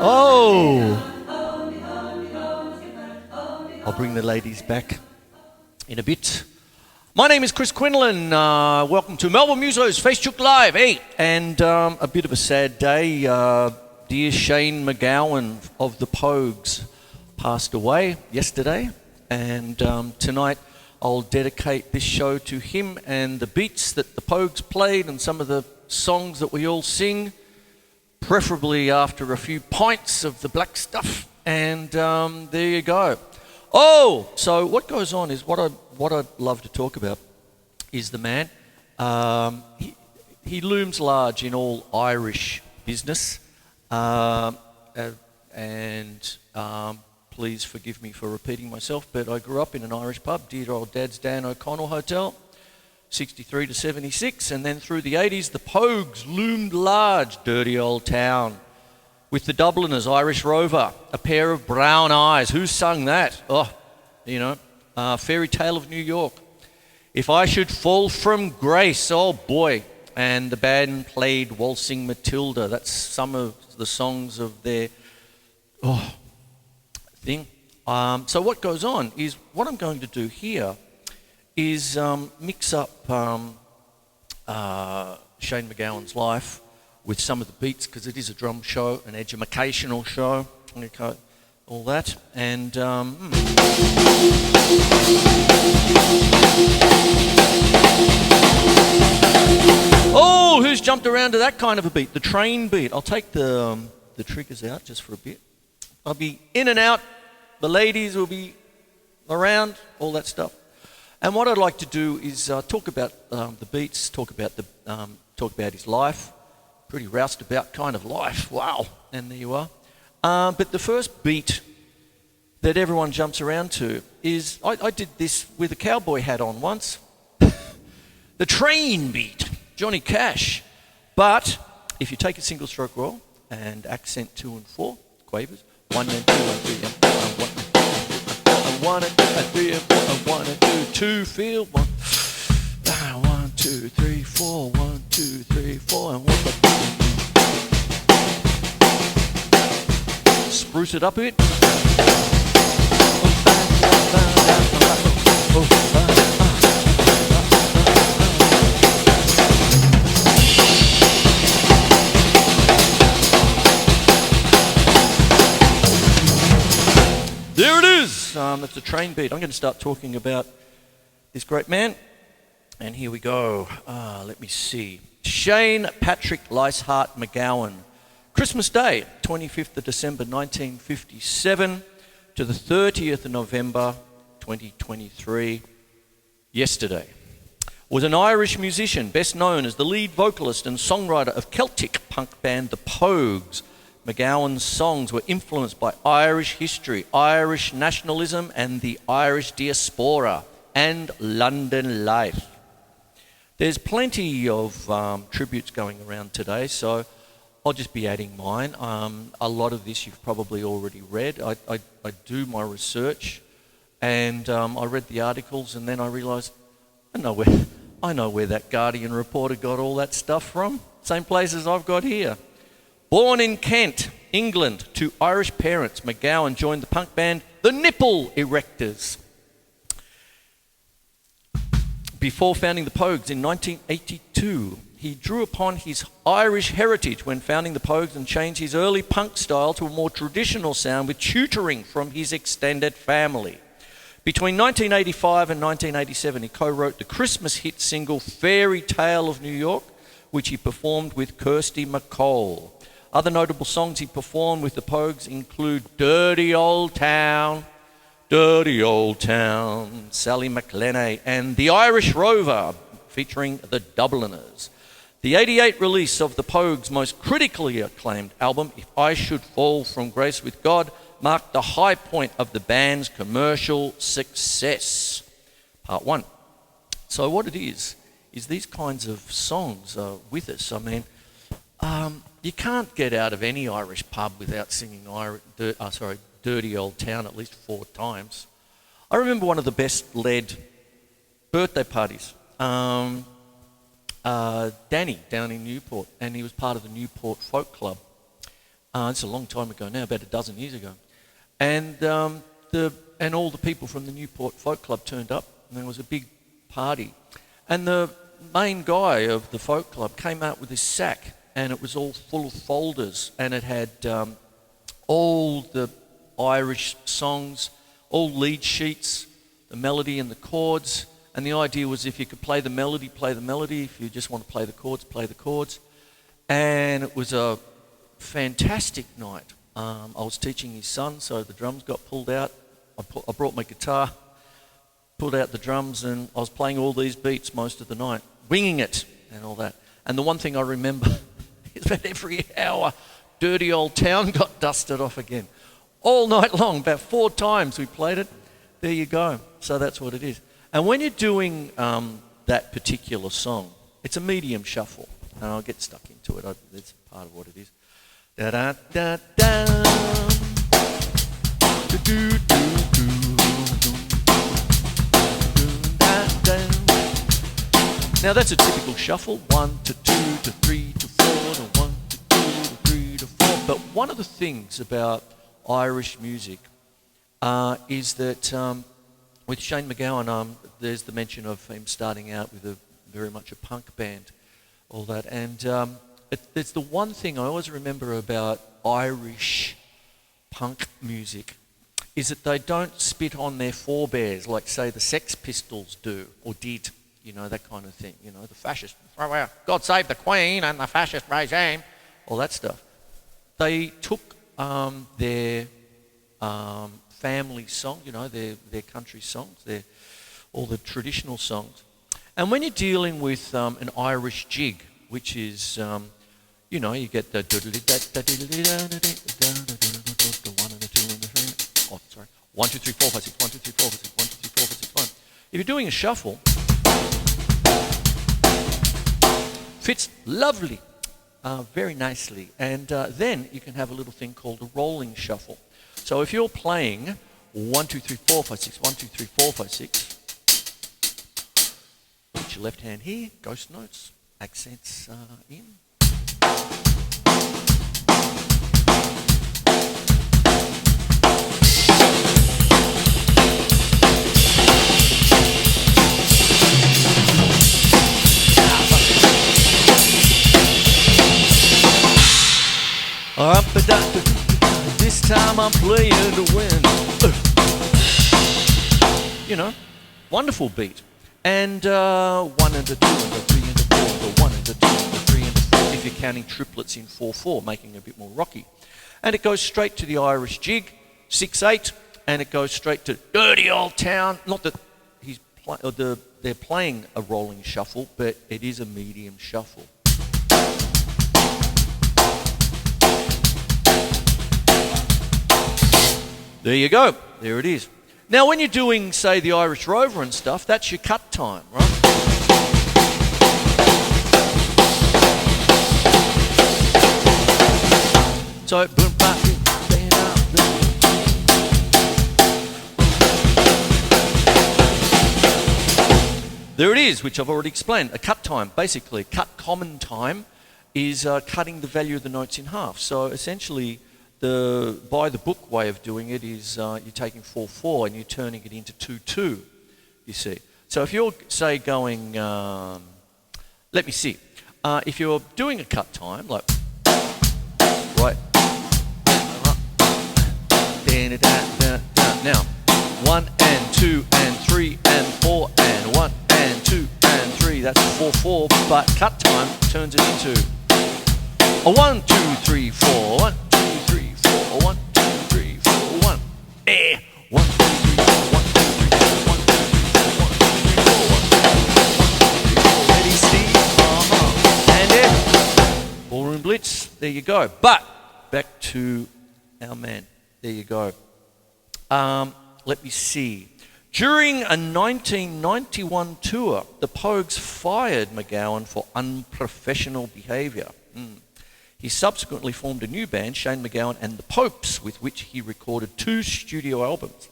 Oh! I'll bring the ladies back in a bit. My name is Chris Quinlan. Welcome to Melbourne Musos Facebook Live 8. And a bit of a sad day. Dear Shane MacGowen of the Pogues passed away yesterday. And tonight I'll dedicate this show to him and the beats that the Pogues played and some of the songs that we all sing, preferably after a few pints of the black stuff. And there you go. Oh, so what goes on is what I'd love to talk about is the man. He looms large in all Irish business. Please forgive me for repeating myself, but I grew up in an Irish pub, dear old Dad's Dan O'Connell Hotel, 63 to 76, and then through the 80s, the Pogues loomed large, dirty old town, with the Dubliners, Irish Rover, a pair of brown eyes. Who sung that? Oh, Fairy Tale of New York. If I Should Fall From Grace, oh boy. And the band played Waltzing Matilda. That's some of the songs of their thing. So what goes on is, what I'm going to do here is mix up Shane MacGowen's life with some of the beats, because it is a drum show, an educational show, okay, all that. And oh, who's jumped around to that kind of a beat? The train beat. I'll take the triggers out just for a bit. I'll be in and out. The ladies will be around, all that stuff. And what I'd like to do is talk about the beats, talk about his life. Pretty roustabout kind of life. Wow. And there you are. But the first beat that everyone jumps around to is, I did this with a cowboy hat on once. The train beat, Johnny Cash. But if you take a single stroke roll and accent 2 and 4, quavers, 1 and 2 and 3 and 1 and 2 and 3 and 1 and 2, 2 feel 1. 1, 2, 3, 4, 1, 2, 3, 4, and 1. Spruce it up a bit. There it is. That's a train beat. I'm going to start talking about this great man. And here we go. Let me see. Shane Patrick Lycehart MacGowen. Christmas Day, 25th of December 1957 to the 30th of November 2023, yesterday. Was an Irish musician, best known as the lead vocalist and songwriter of Celtic punk band The Pogues. MacGowan's songs were influenced by Irish history, Irish nationalism, and the Irish diaspora, and London life. There's plenty of tributes going around today, so I'll just be adding mine. A lot of this you've probably already read. I do my research, and I read the articles, and then I realised I know where that Guardian reporter got all that stuff from. Same place as I've got here. Born in Kent, England, to Irish parents, MacGowen joined the punk band The Nipple Erectors before founding the Pogues in 1982. He drew upon his Irish heritage when founding the Pogues and changed his early punk style to a more traditional sound with tutoring from his extended family. Between 1985 and 1987, he co-wrote the Christmas hit single Fairy Tale of New York, which he performed with Kirsty MacColl. Other notable songs he performed with the Pogues include Dirty Old Town, Sally McLennan, and The Irish Rover, featuring the Dubliners. The 88 release of the Pogues' most critically acclaimed album, If I Should Fall From Grace with God, marked the high point of the band's commercial success. Part 1. So what it is these kinds of songs are with us. I mean, you can't get out of any Irish pub without singing Dirty Old Town at least 4 times. I remember one of the best led birthday parties. Danny down in Newport, and he was part of the Newport Folk Club. It's a long time ago now, about a dozen years ago. And all the people from the Newport Folk Club turned up, and there was a big party. And the main guy of the folk club came out with this sack, and it was all full of folders, and it had all the Irish songs, all lead sheets, the melody and the chords. And the idea was if you could play the melody, play the melody. If you just want to play the chords, play the chords. And it was a fantastic night. I was teaching his son, so the drums got pulled out. I brought my guitar, pulled out the drums, and I was playing all these beats most of the night, winging it and all that. And the one thing I remember is that every hour, Dirty Old Town got dusted off again. All night long, about 4 times we played it. There you go. So that's what it is. And when you're doing that particular song, it's a medium shuffle. And I'll get stuck into it. That's part of what it is. Da-da-da-da. Now that's a typical shuffle. 1 to 2 to 3 to 4 to 1 to 2 to 3 to 4. But one of the things about Irish music is that with Shane MacGowen, there's the mention of him starting out with very much a punk band, all that. And it's the one thing I always remember about Irish punk music is that they don't spit on their forebears like, say, the Sex Pistols do or did, you know, that kind of thing. You know, the fascist, God save the Queen and the fascist regime, all that stuff. They took their family song, you know, their country songs, all the traditional songs. And when you're dealing with an Irish jig, which is, you know, you get the 1 2 3 4 5 6 1 2 3 4 5 6 1 2 3 4 5 6 1. If you're doing a shuffle, fits lovely, very nicely, and then you can have a little thing called a rolling shuffle. So if you're playing 1 2 3 4 5 6 1 2 3 4 5 6, put your left hand here, ghost notes, accents in. This time I'm playing to win. You know, wonderful beat. And 1 and a 2 and a 3 and a 4 and a 1 and a 2 and a 3 and a 4 if you're counting triplets in 4/4, making it a bit more rocky. And it goes straight to the Irish jig, 6/8, and it goes straight to Dirty Old Town. Not that they're playing a rolling shuffle, but it is a medium shuffle. There you go. There it is. Now, when you're doing, say, the Irish Rover and stuff, that's your cut time, right? So, there it is, which I've already explained. A cut time, basically, cut common time is cutting the value of the notes in half. So, essentially, the by the book way of doing it is you're taking 4/4 and you're turning it into 2/2, you see. So if you're, say, going, let me see, if you're doing a cut time, like, right, now, 1 and 2 and 3 and 4 and 1 and 2 and 3, that's 4/4, but cut time turns it into a 1 2 3 4 1 2 3 4 1 2 3 4 1 1 2 3 4 1 2 3 4 1 2 3 4 1 2 3 4 ready, Steve, and in ballroom blitz. There you go. But back to our man. There you go. Let me see. During a 1991 tour, the Pogues fired MacGowen for unprofessional behaviour. He subsequently formed a new band, Shane MacGowen and the Popes, with which he recorded 2 studio albums.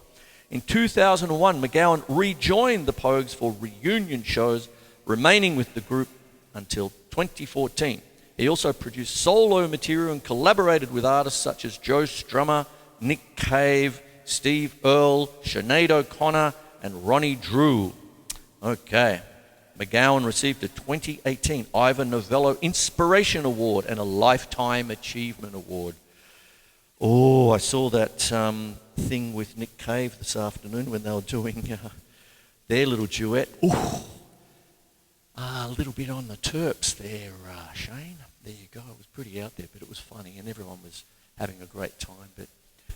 In 2001, MacGowen rejoined the Pogues for reunion shows, remaining with the group until 2014. He also produced solo material and collaborated with artists such as Joe Strummer, Nick Cave, Steve Earle, Sinead O'Connor, and Ronnie Drew. Okay. MacGowen received a 2018 Ivor Novello Inspiration Award and a Lifetime Achievement Award. Oh, I saw that thing with Nick Cave this afternoon when they were doing their little duet. Ooh, a little bit on the terps there, Shane. There you go. It was pretty out there, but it was funny, and everyone was having a great time. But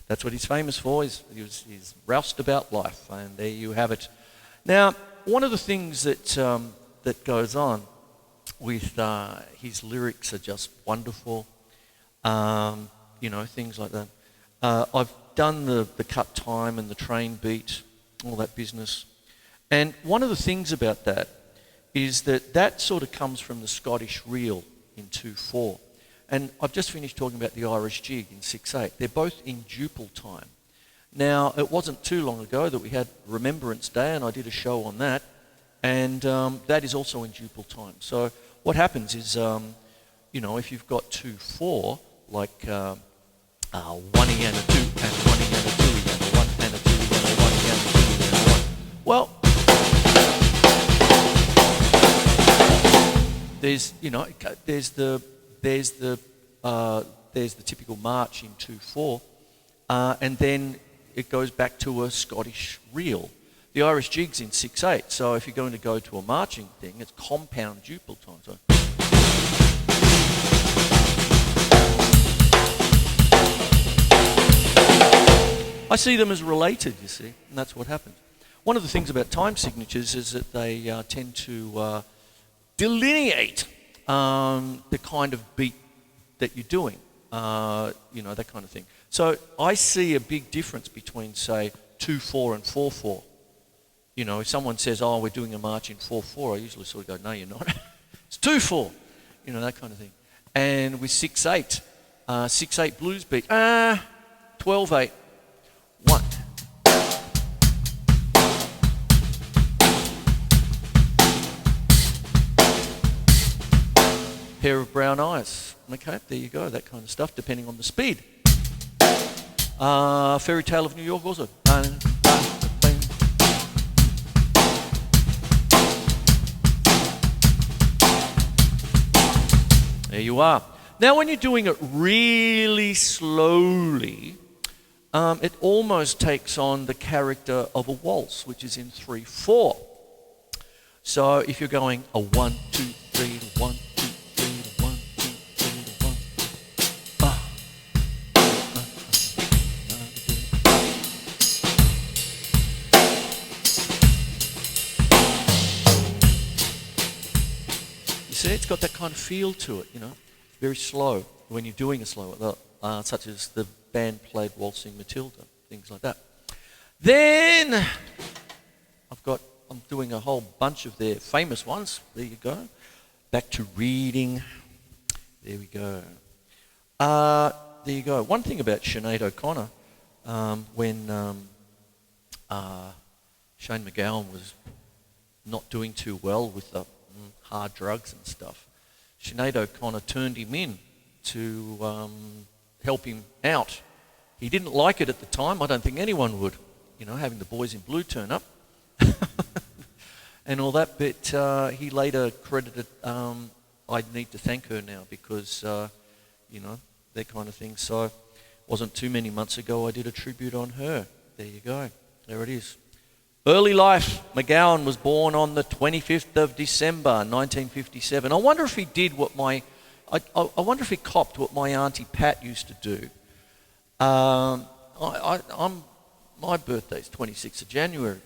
that's what he's famous for. He's roused about life, and there you have it. Now, one of the things that goes on with his lyrics are just wonderful. Things like that. I've done the cut time and the train beat, all that business. And one of the things about that is that sort of comes from the Scottish reel in 2/4. And I've just finished talking about the Irish jig in 6/8. They're both in duple time. Now, it wasn't too long ago that we had Remembrance Day, and I did a show on that. And that is also in duple time. So what happens is, if you've got 2/4, like 1E and a 2, and 1E and a 2E and a 1 and a 2E and a 1E and a 2E and a 1. Well, there's the typical march in 2/4, and then it goes back to a Scottish reel. The Irish jig's in 6/8, so if you're going to go to a marching thing, it's compound duple time. So I see them as related, you see, and that's what happens. One of the things about time signatures is that they tend to delineate the kind of beat that you're doing, that kind of thing. So I see a big difference between, say, 2/4 and 4/4. If someone says, "Oh, we're doing a march in 4/4," I usually sort of go, "No, you're not. It's 2/4," that kind of thing. And with 6/8, 6/8 blues beat, 12/8, 1. Pair of brown eyes. Okay, there you go, that kind of stuff, depending on the speed. Fairy Tale of New York also. There you are. Now, when you're doing it really slowly, it almost takes on the character of a waltz, which is in 3/4. So if you're going a 1, 2, 3 to 1, 2, 3 to 1, 2, 3 to 1, you see, it's got that kind of feel to it, very slow when you're doing a slow, such as the band played Waltzing Matilda, things like that. Then I'm doing a whole bunch of their famous ones. There you go. Back to reading. There we go. There you go. One thing about Sinead O'Connor, when Shane MacGowen was not doing too well with the hard drugs and stuff, Sinead O'Connor turned him in to help him out. He didn't like it at the time. I don't think anyone would, having the boys in blue turn up and all that. But he later credited, I need to thank her now because, that kind of thing. So it wasn't too many months ago I did a tribute on her. There you go. There it is. Early life. MacGowen was born on the 25th of December, 1957. I wonder if he did what I wonder if he copped what my Auntie Pat used to do. My birthday's 26th of January.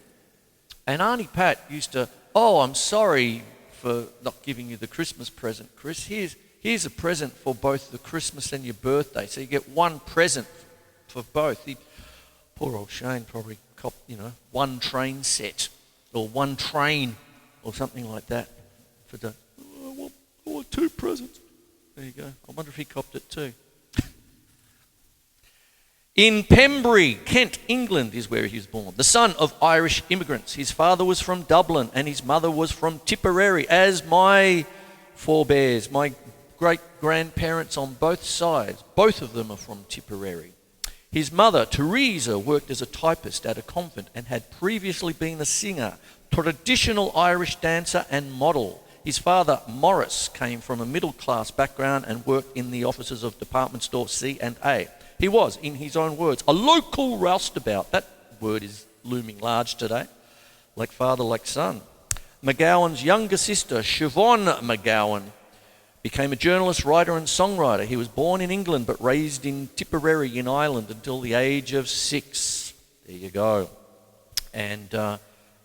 And Auntie Pat used to, I'm sorry for not giving you the Christmas present, Chris. Here's a present for both the Christmas and your birthday. So you get one present for both. Poor old Shane probably copped, one train set or one train or something like that. I want 2 presents. There you go. I wonder if he copped it too. In Pembury, Kent, England is where he was born. The son of Irish immigrants. His father was from Dublin and his mother was from Tipperary, as my forebears, my great-grandparents on both sides. Both of them are from Tipperary. His mother, Teresa, worked as a typist at a convent and had previously been a singer, traditional Irish dancer and model. His father, Morris, came from a middle-class background and worked in the offices of department store C&A. He was, in his own words, a local roustabout. That word is looming large today. Like father, like son. MacGowen's younger sister, Siobhan MacGowen, became a journalist, writer and songwriter. He was born in England but raised in Tipperary in Ireland until the age of 6. There you go. And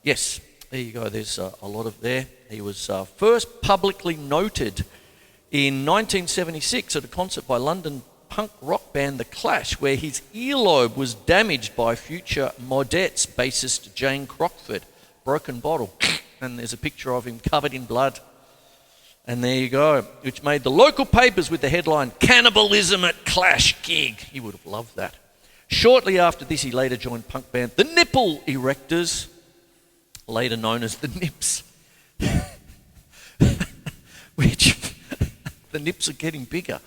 yes, there you go. There's a lot of there. He was first publicly noted in 1976 at a concert by London punk rock band The Clash, where his earlobe was damaged by future Modettes bassist Jane Crockford. Broken bottle. And there's a picture of him covered in blood. And there you go, which made the local papers with the headline, "Cannibalism at Clash Gig." He would have loved that. Shortly after this, he later joined punk band The Nipple Erectors, later known as The Nips. Which, the nips are getting bigger.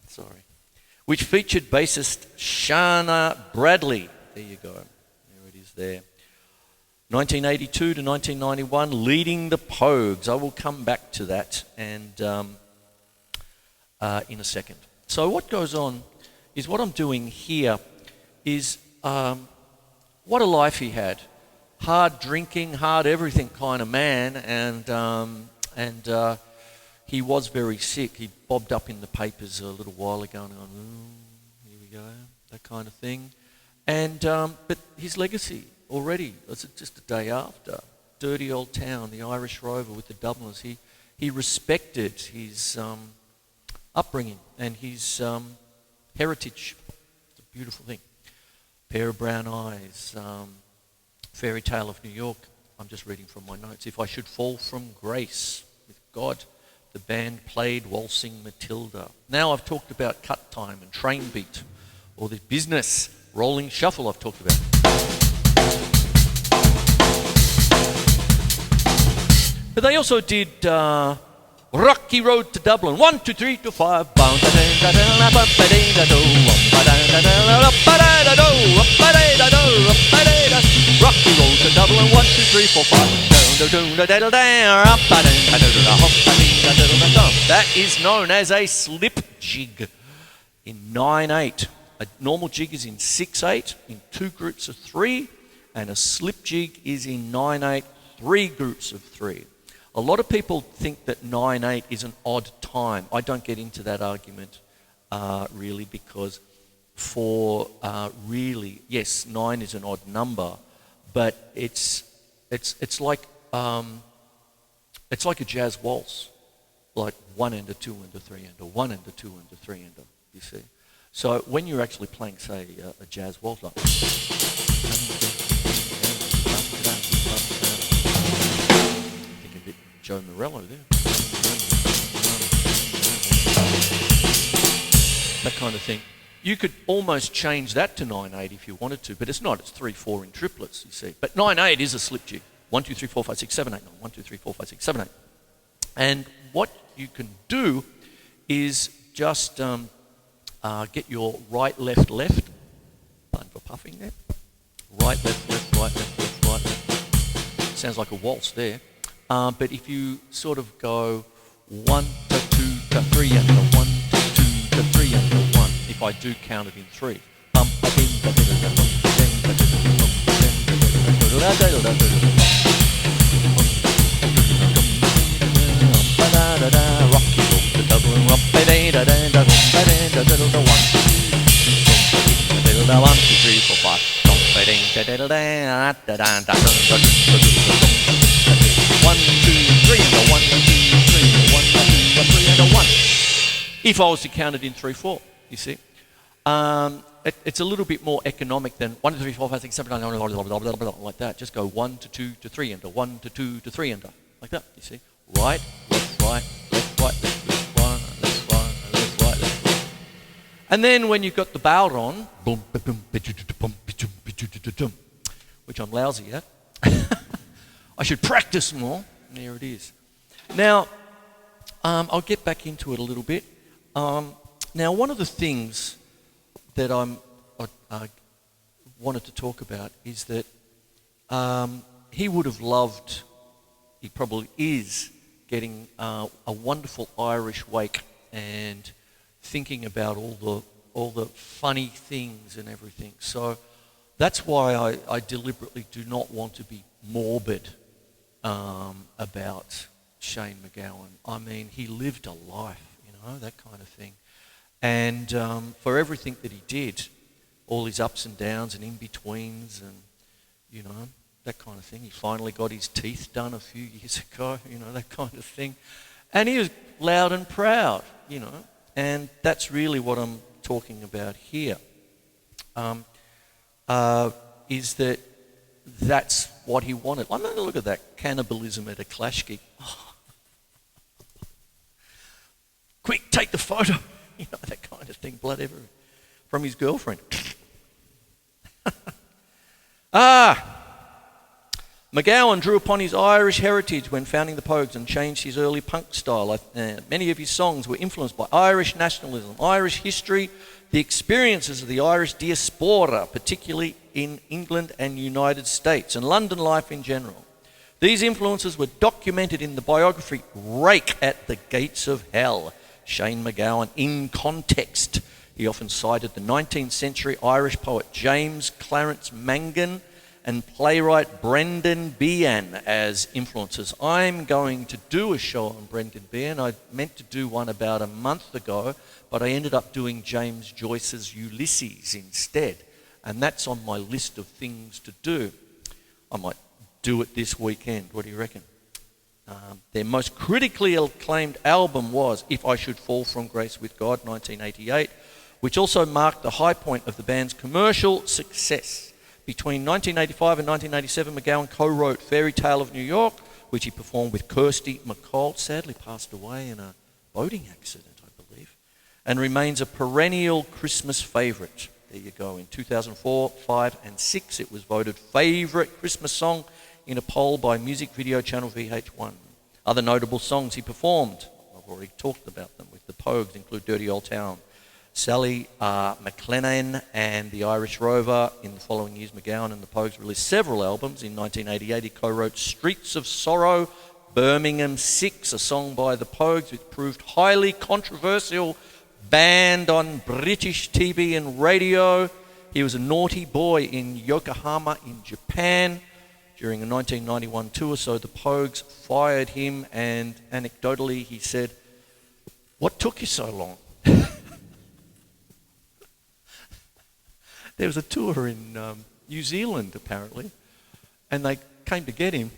Sorry. Which featured bassist Shana Bradley. There you go. There it is there. 1982 to 1991, leading the Pogues. I will come back to that and in a second. So what goes on is what I'm doing here is what a life he had. Hard drinking, hard everything kind of man, and he was very sick. He bobbed up in the papers a little while ago and gone, here we go, that kind of thing. And but his legacy already, was it just a day after? Dirty old town, the Irish Rover with the Dubliners. He respected his upbringing and his heritage. It's a beautiful thing. Pair of brown eyes, Fairy Tale of New York. I'm just reading from my notes. If I Should Fall from Grace with God. The band played Waltzing Matilda. Now I've talked about Cut Time and Train Beat, or the business, Rolling Shuffle I've talked about. But they also did Rocky Road to Dublin, 1, 2, 3 to 5. Rocky Road to Dublin, 1, 2, 3, 4, 5. That is known as a slip jig in 9/8. A normal jig is in 6/8 in 2 groups of 3, and a slip jig is in 9/8, 3 groups of 3. A lot of people think that 9/8 is an odd time. I don't get into that argument really, because for really, yes, 9 is an odd number, but it's like a jazz waltz, like 1 and a 2 and a 3 and a 1 and a 2 and a 3 and a, you see. So when you're actually playing, say, a jazz waltz, like think a bit Joe Morello there. That kind of thing. You could almost change that to 9/8 if you wanted to, but it's not. It's 3/4 in triplets, you see. But 9/8 is a slip jig. 1, 2, 3, 4, 5, 6, 7, 8, 9. 1, 2, 3, 4, 5, 6, 7, 8. And what you can do is just get your right, left, left. Pardon for puffing there. Right, left, left, right, left, left, right, left. Sounds like a waltz there. But if you sort of go 1 to 2 to 3 and the 1 to 2 to 3 and the 1, if I do count it in 3. Rocky Road to Dublin, 1, 2, 3, 4, 5. 1, 2, 3 and a 1, 2, 3 and a 1, 2, 3 and a 1. If I was to count it in 3/4, you see. It's a little bit more economic than 1, 2, 3, 4, 5, 6, 7, 8, 9, like that. Just go 1 to 2 to 3 and a 1 to 2 to 3 and a, like that, you see. Right, left, right, left, right, left, left, right, left, right, left, right, left, right. And then when you've got the bowed on, which I'm lousy at, I should practice more. There it is. Now, I'll get back into it a little bit. Now, one of the things that I wanted to talk about is that he would have loved, he probably is, getting a wonderful Irish wake and thinking about all the funny things and everything. So that's why I deliberately do not want to be morbid about Shane MacGowen. I mean, he lived a life, that kind of thing. And for everything that he did, all his ups and downs and in-betweens and, that kind of thing. He finally got his teeth done a few years ago, that kind of thing. And he was loud and proud, and that's really what I'm talking about here. Is that that's what he wanted. I mean, look at that, cannibalism at a Clash gig. Oh. Quick, take the photo. That kind of thing, blood everywhere. From his girlfriend. MacGowen drew upon his Irish heritage when founding the Pogues and changed his early punk style. Many of his songs were influenced by Irish nationalism, Irish history, the experiences of the Irish diaspora, particularly in England and United States, and London life in general. These influences were documented in the biography Rake at the Gates of Hell, Shane MacGowen in Context. He often cited the 19th century Irish poet James Clarence Mangan and playwright Brendan Behan as influences. I'm going to do a show on Brendan Behan. I meant to do one about a month ago, but I ended up doing James Joyce's Ulysses instead. And that's on my list of things to do. I might do it this weekend. What do you reckon? Their most critically acclaimed album was If I Should Fall From Grace with God, 1988, which also marked the high point of the band's commercial success. Between 1985 and 1987, MacGowen co-wrote Fairy Tale of New York, which he performed with Kirsty MacColl, sadly passed away in a boating accident, I believe, and remains a perennial Christmas favourite. There you go. In 2004, 5 and 6, it was voted favourite Christmas song in a poll by music video channel VH1. Other notable songs he performed, I've already talked about them with the Pogues, include Dirty Old Town, Sally McLennan and the Irish Rover. In the following years, MacGowen and the Pogues released several albums. In 1988, he co-wrote Streets of Sorrow, Birmingham 6, a song by the Pogues, which proved highly controversial, banned on British TV and radio. He was a naughty boy in Yokohama in Japan. During a 1991 tour, so the Pogues fired him, and anecdotally he said, "What took you so long?" There was a tour in New Zealand, apparently, and they came to get him,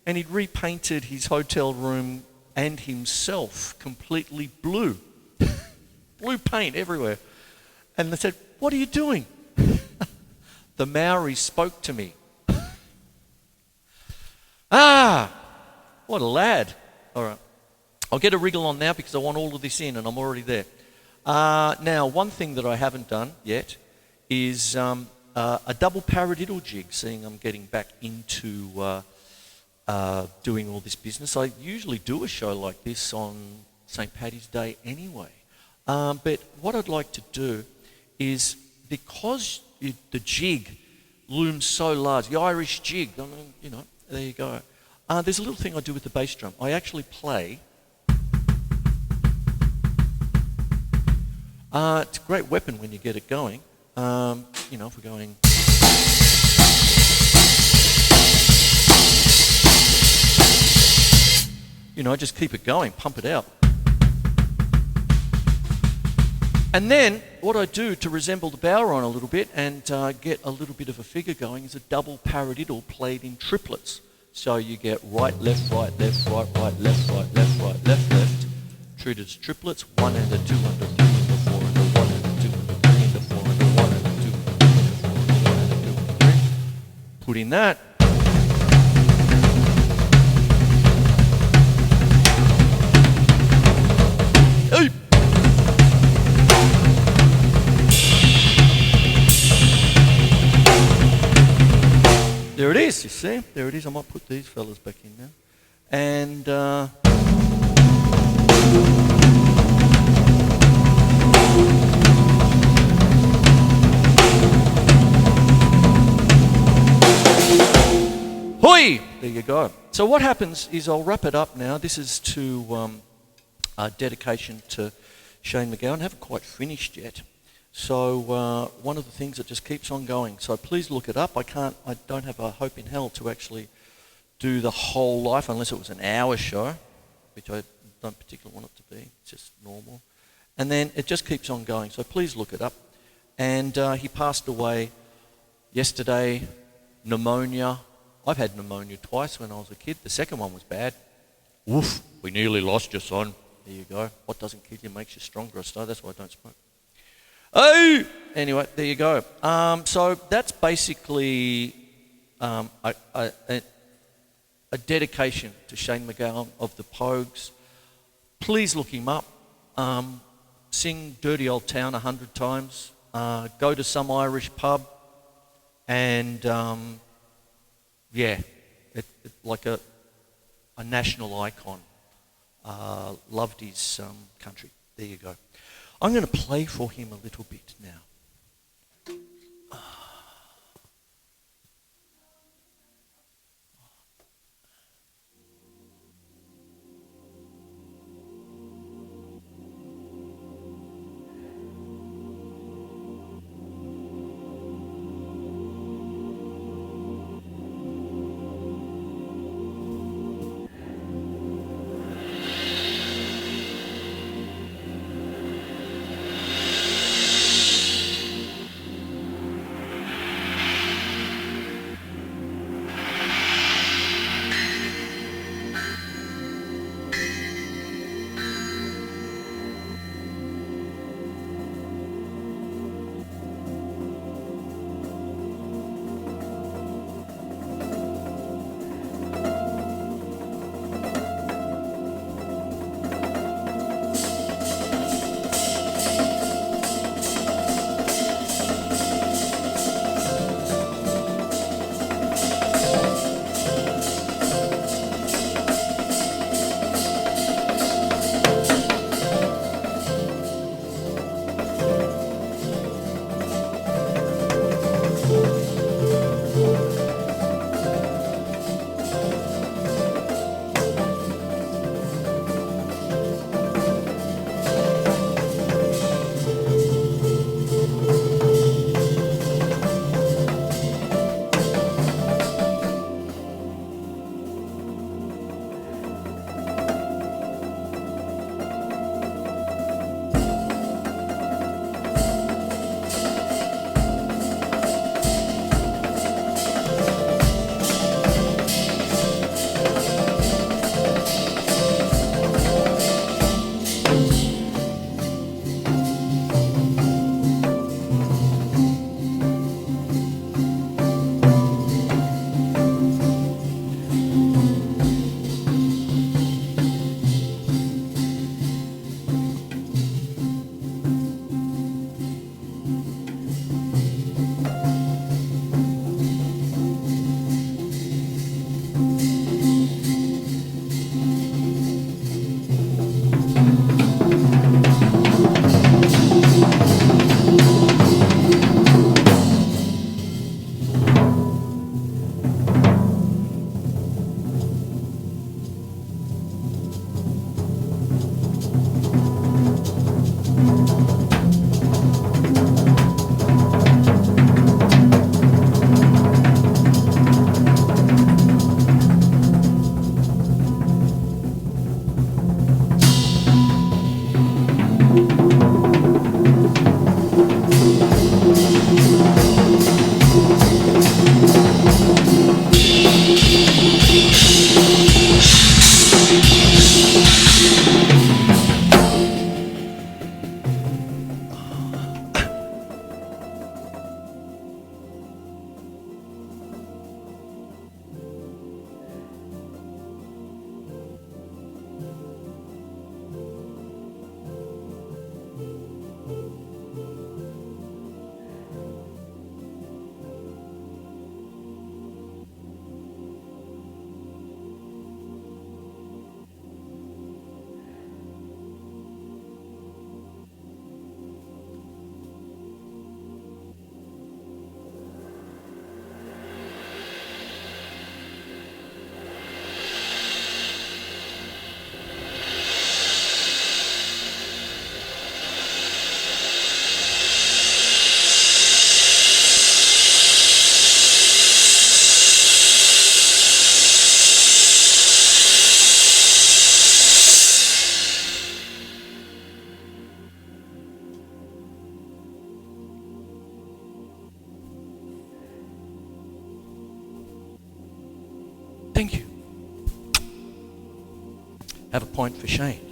and he'd repainted his hotel room and himself completely blue. Blue paint everywhere. And they said, "What are you doing?" The Maori spoke to me. What a lad. All right. I'll get a wriggle on now because I want all of this in and I'm already there. Now, one thing that I haven't done yet is a double paradiddle jig, seeing I'm getting back into doing all this business. I usually do a show like this on St. Paddy's Day anyway. But what I'd like to do is, because the jig looms so large, the Irish jig, I mean, there you go. There's a little thing I do with the bass drum. I actually play. It's a great weapon when you get it going. If we're going. Just keep it going, pump it out. And then what I do to resemble the Bowron a little bit and get a little bit of a figure going is a double paradiddle played in triplets. So you get right, left, right, left, right, right, left, right, left, right, left, left. Treated as triplets, 1 and a 2 and a 3 and a 4 and a 1 and a 2 and a 3 and a 4 and a 1 and a 2 and a 3 and a 4 and a 1 and a 2 and a 3. Put in that. Hey! There it is, you see? There it is. I might put these fellas back in now. And Hoi! There you go. So what happens is I'll wrap it up now. This is to dedication to Shane MacGowen. I haven't quite finished yet. So one of the things that just keeps on going. So please look it up. I don't have a hope in hell to actually do the whole life unless it was an hour show, which I don't particularly want it to be. It's just normal. And then it just keeps on going. So please look it up. And he passed away yesterday, pneumonia. I've had pneumonia twice when I was a kid. The second one was bad. Woof, we nearly lost your son. There you go. What doesn't kill you makes you stronger. So that's why I don't smoke. Oh! Anyway, there you go. So that's basically a dedication to Shane MacGowen of the Pogues. Please look him up. Sing Dirty Old Town 100 times. Go to some Irish pub. And like a national icon. Loved his country. There you go. I'm going to play for him a little bit now. Thank you. Have a point for Shane.